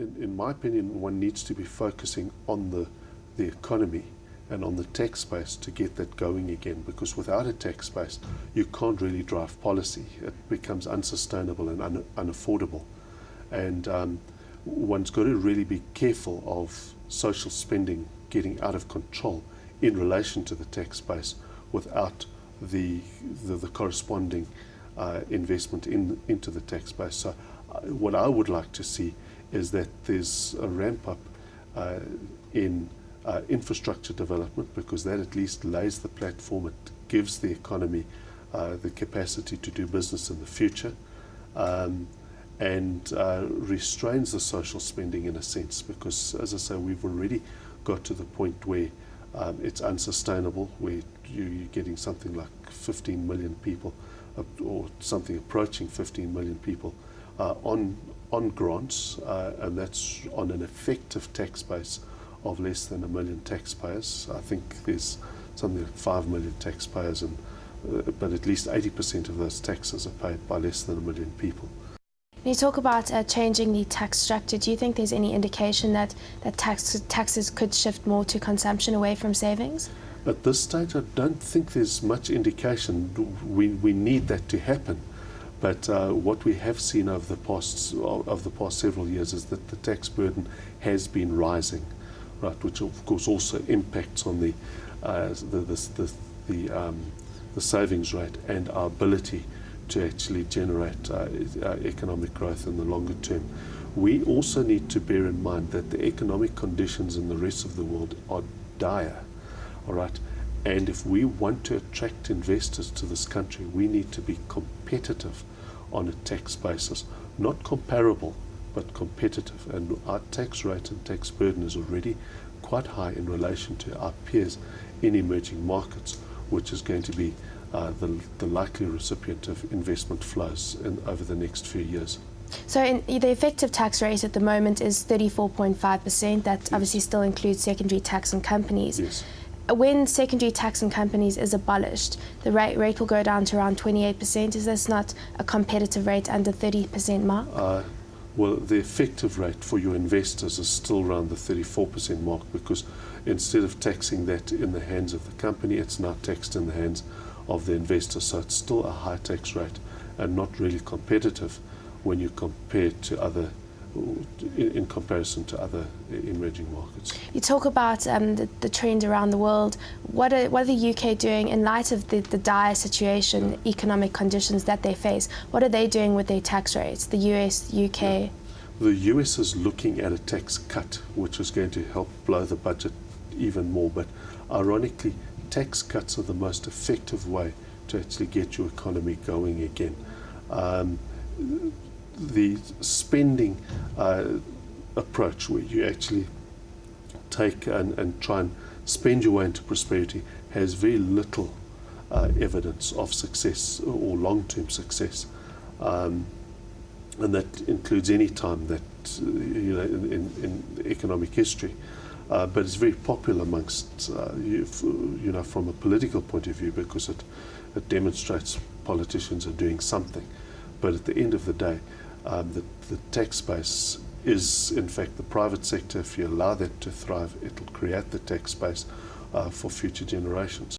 in my opinion, one needs to be focusing on the economy and on the tax base to get that going again, because without a tax base, you can't really drive policy. It becomes unsustainable and unaffordable. And one's got to really be careful of social spending getting out of control in relation to the tax base without the corresponding investment into the tax base. So what I would like to see is that there's a ramp up in infrastructure development, because that at least lays the platform. It gives the economy the capacity to do business in the future, and restrains the social spending in a sense, because, as I say, we've already got to the point where it's unsustainable, where you're getting something like 15 million people, or something approaching 15 million people on grants, and that's on an effective tax base of less than 1 million taxpayers. I think there's something like 5 million taxpayers, and but at least 80% of those taxes are paid by less than 1 million people. When you talk about changing the tax structure, do you think there's any indication that taxes could shift more to consumption away from savings? At this stage, I don't think there's much indication. We need that to happen. But what we have seen over the past several years is that the tax burden has been rising, right? Which of course also impacts on the savings rate and our ability to actually generate economic growth in the longer term. We also need to bear in mind that the economic conditions in the rest of the world are dire, all right? And if we want to attract investors to this country, we need to be competitive on a tax basis, not comparable, but competitive. And our tax rate and tax burden is already quite high in relation to our peers in emerging markets, which is going to be the likely recipient of investment flows over the next few years. So the effective tax rate at the moment is 34.5%. That obviously still includes secondary tax on companies. Yes. When secondary tax on companies is abolished, the rate will go down to around 28%. Is this not a competitive rate under 30% mark? Well, the effective rate for your investors is still around the 34% mark, because instead of taxing that in the hands of the company, it's now taxed in the hands of the investor. So it's still a high tax rate and not really competitive when you compare to other, in comparison to other emerging markets. You talk about the trend around the world. What are the UK doing in light of the dire situation, economic conditions that they face? What are they doing with their tax rates, the US, UK? Yeah. The US is looking at a tax cut, which is going to help blow the budget even more. But ironically, tax cuts are the most effective way to actually get your economy going again. The spending approach, where you actually take and try and spend your way into prosperity, has very little evidence of success or long-term success, and that includes any time that in economic history. But it's very popular amongst from a political point of view, because it demonstrates politicians are doing something. But at the end of the day, the tax base is in fact the private sector. If you allow that to thrive, it'll create the tax base for future generations.